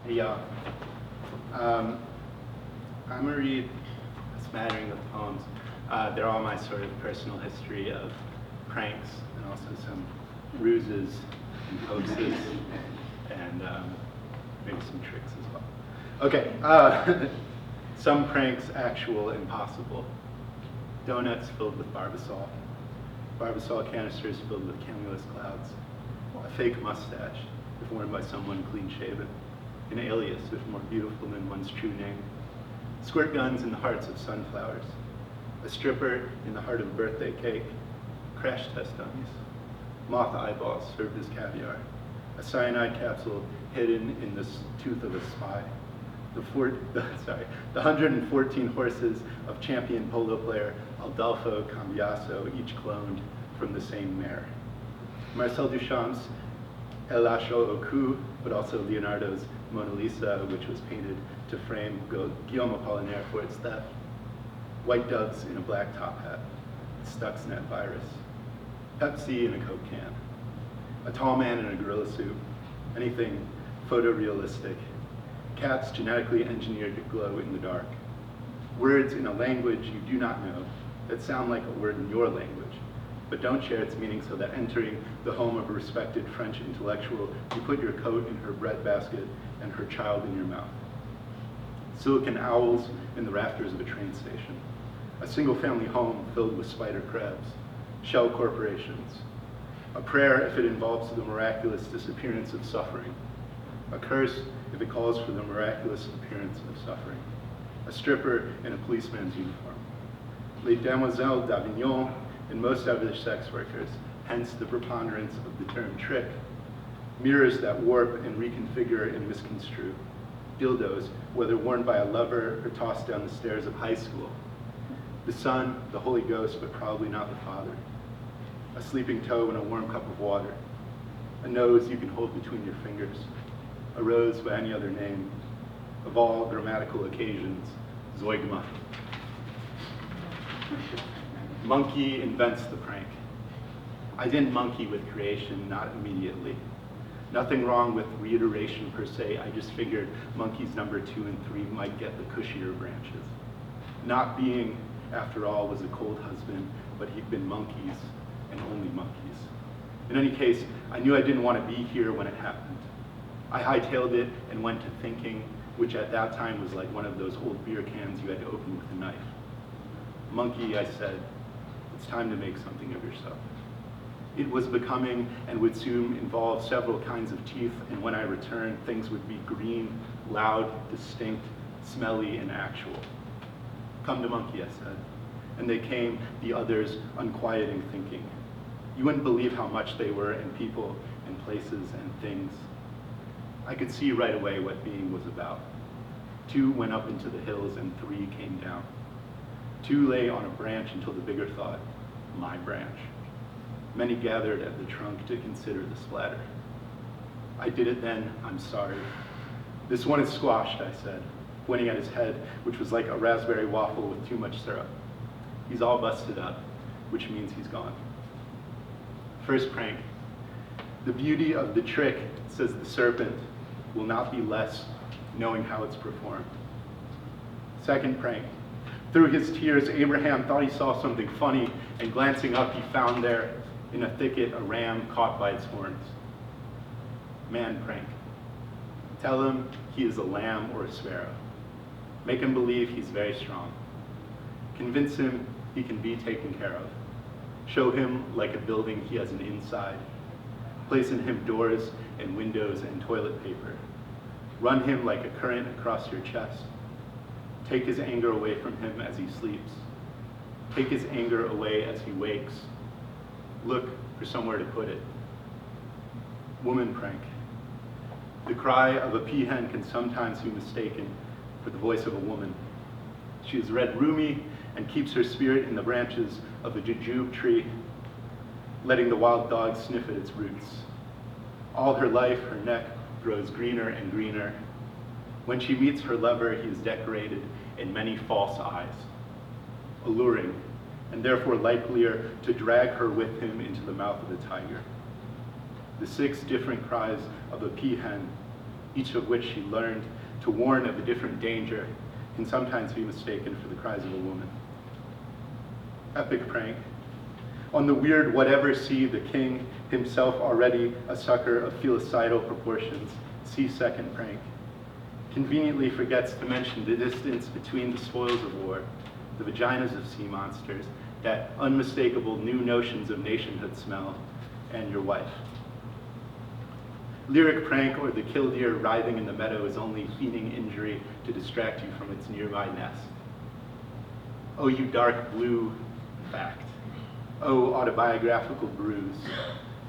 Yeah. I'm going to read a smattering of poems. They're all my sort of personal history of pranks and also some ruses and hoaxes and maybe some tricks as well. Okay, some pranks actual and possible. Donuts filled with Barbasol. Barbasol canisters filled with cumulus clouds. A fake mustache, if worn by someone clean-shaven. An alias, if more beautiful than one's true name. Squirt guns in the hearts of sunflowers. A stripper in the heart of birthday cake. Crash test dummies. Moth eyeballs served as caviar. A cyanide capsule hidden in the tooth of a spy. The 114 horses of champion polo player Adolfo Cambiaso, each cloned from the same mare. Marcel Duchamp's El Lacho au Cou, but also Leonardo's Mona Lisa, which was painted to frame Guillaume Apollinaire for its theft. White doves in a black top hat. Stuxnet virus. Pepsi in a Coke can. A tall man in a gorilla suit. Anything photorealistic. Cats genetically engineered to glow in the dark. Words in a language you do not know that sound like a word in your language, but don't share its meaning, so that entering the home of a respected French intellectual, you put your coat in her breadbasket and her child in your mouth. Silicon owls in the rafters of a train station. A single-family home filled with spider crabs. Shell corporations. A prayer if it involves the miraculous disappearance of suffering. A curse if it calls for the miraculous appearance of suffering. A stripper in a policeman's uniform. Les demoiselles d'Avignon and most other sex workers, hence the preponderance of the term trick. Mirrors that warp and reconfigure and misconstrue. Dildos, whether worn by a lover or tossed down the stairs of high school. The Son, the Holy Ghost, but probably not the Father. A sleeping toe in a warm cup of water. A nose you can hold between your fingers. A rose by any other name. Of all grammatical occasions, Zeugma. Monkey invents the prank. I didn't monkey with creation, not immediately. Nothing wrong with reiteration per se, I just figured monkeys number 2 and 3 might get the cushier branches. Not being, after all, was a cold husband, but he'd been monkeys, and only monkeys. In any case, I knew I didn't want to be here when it happened. I hightailed it and went to thinking, which at that time was like one of those old beer cans you had to open with a knife. Monkey, I said, it's time to make something of yourself. It was becoming and would soon involve several kinds of teeth, and when I returned, things would be green, loud, distinct, smelly, and actual. Come to Monkey, I said. And they came, the others, unquieting thinking. You wouldn't believe how much they were, and people, and places, and things. I could see right away what being was about. 2 went up into the hills, and 3 came down. 2 lay on a branch until the bigger thought, my branch. Many gathered at the trunk to consider the splatter. I did it then, I'm sorry. This one is squashed, I said, pointing at his head, which was like a raspberry waffle with too much syrup. He's all busted up, which means he's gone. First prank. The beauty of the trick, says the serpent, will not be less knowing how it's performed. Second prank. Through his tears, Abraham thought he saw something funny, and glancing up, he found there, in a thicket, a ram caught by its horns. Man prank. Tell him he is a lamb or a sparrow. Make him believe he's very strong. Convince him he can be taken care of. Show him, like a building, he has an inside. Place in him doors and windows and toilet paper. Run him like a current across your chest. Take his anger away from him as he sleeps. Take his anger away as he wakes. Look for somewhere to put it. Woman prank. The cry of a peahen can sometimes be mistaken for the voice of a woman. She is red roomy and keeps her spirit in the branches of a jujube tree, letting the wild dog sniff at its roots. All her life, her neck grows greener and greener. When she meets her lover, he is decorated in many false eyes, alluring, and therefore likelier to drag her with him into the mouth of the tiger. The 6 different cries of a peahen, each of which she learned to warn of a different danger, can sometimes be mistaken for the cries of a woman. Epic prank. On the weird whatever sea, the king, himself already a sucker of filicidal proportions, see second prank. Conveniently forgets to mention the distance between the spoils of war, the vaginas of sea monsters, that unmistakable new notions of nationhood smell, and your wife. Lyric prank or the killdeer writhing in the meadow is only feigning injury to distract you from its nearby nest. Oh, you dark blue fact. Oh, autobiographical bruise.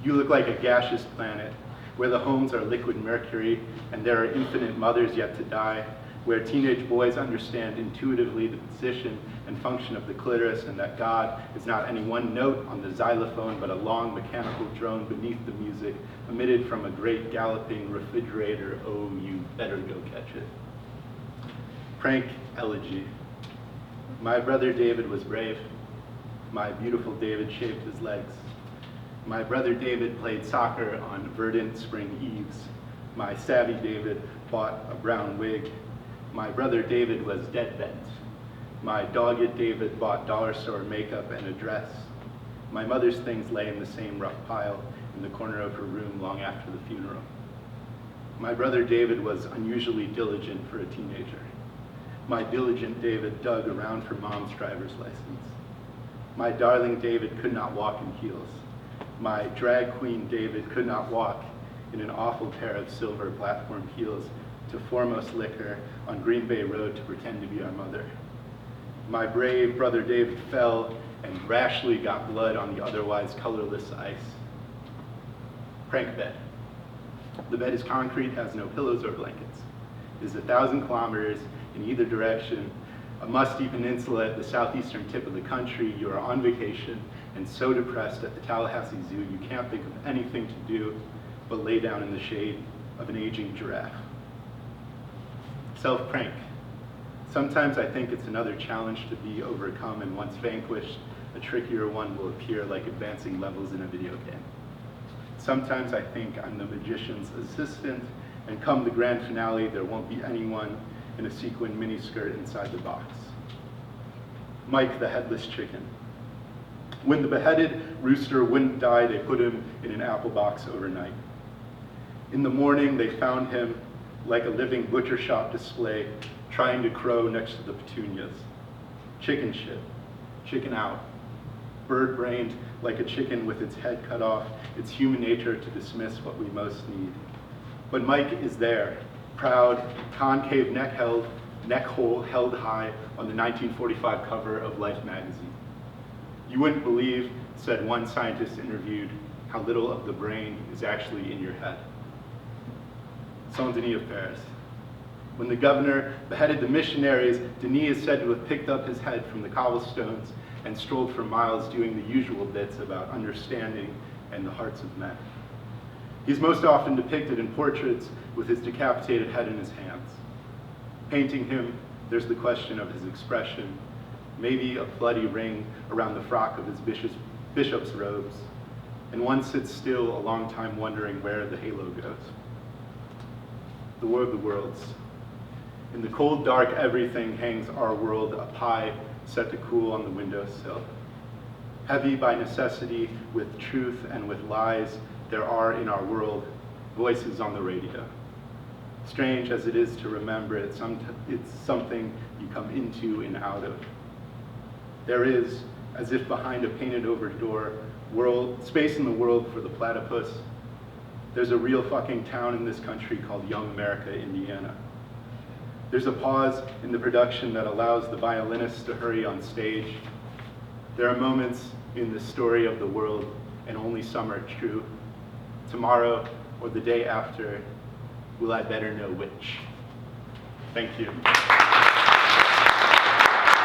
You look like a gaseous planet, where the homes are liquid mercury and there are infinite mothers yet to die, where teenage boys understand intuitively the position and function of the clitoris and that God is not any one note on the xylophone but a long mechanical drone beneath the music emitted from a great galloping refrigerator. Oh, you better go catch it. Prank elegy. My brother David was brave. My beautiful David shaved his legs. My brother David played soccer on verdant spring eves. My savvy David bought a brown wig. My brother David was dead bent. My dogged David bought dollar store makeup and a dress. My mother's things lay in the same rough pile in the corner of her room long after the funeral. My brother David was unusually diligent for a teenager. My diligent David dug around for mom's driver's license. My darling David could not walk in heels. My drag queen David could not walk in an awful pair of silver platform heels to Foremost Liquor on Green Bay Road to pretend to be our mother. My brave brother David fell and rashly got blood on the otherwise colorless ice. Prank bed. The bed is concrete, has no pillows or blankets. It is 1,000 kilometers in either direction, a musty peninsula at the southeastern tip of the country. You are on vacation and so depressed at the Tallahassee Zoo you can't think of anything to do but lay down in the shade of an aging giraffe. Self-prank. Sometimes I think it's another challenge to be overcome, and once vanquished, a trickier one will appear like advancing levels in a video game. Sometimes I think I'm the magician's assistant, and come the grand finale, there won't be anyone in a sequin miniskirt inside the box. Mike the headless chicken. When the beheaded rooster wouldn't die, they put him in an apple box overnight. In the morning, they found him like a living butcher shop display, trying to crow next to the petunias. Chicken shit, chicken out. Bird-brained like a chicken with its head cut off, it's human nature to dismiss what we most need. But Mike is there, proud, concave neck hole held high on the 1945 cover of Life magazine. You wouldn't believe, said one scientist interviewed, how little of the brain is actually in your head. Saint-Denis of Paris. When the governor beheaded the missionaries, Denis is said to have picked up his head from the cobblestones and strolled for miles doing the usual bits about understanding and the hearts of men. He's most often depicted in portraits with his decapitated head in his hands. Painting him, there's the question of his expression, maybe a bloody ring around the frock of his bishop's robes, and one sits still a long time wondering where the halo goes. The War of the Worlds. In the cold, dark everything hangs our world, a pie set to cool on the windowsill. Heavy by necessity, with truth and with lies, there are in our world voices on the radio. Strange as it is to remember, it's something you come into and out of. There is, as if behind a painted over door, space in the world for the platypus. There's a real fucking town in this country called Young America, Indiana. There's a pause in the production that allows the violinists to hurry on stage. There are moments in the story of the world, and only some are true. Tomorrow, or the day after, will I better know which? Thank you.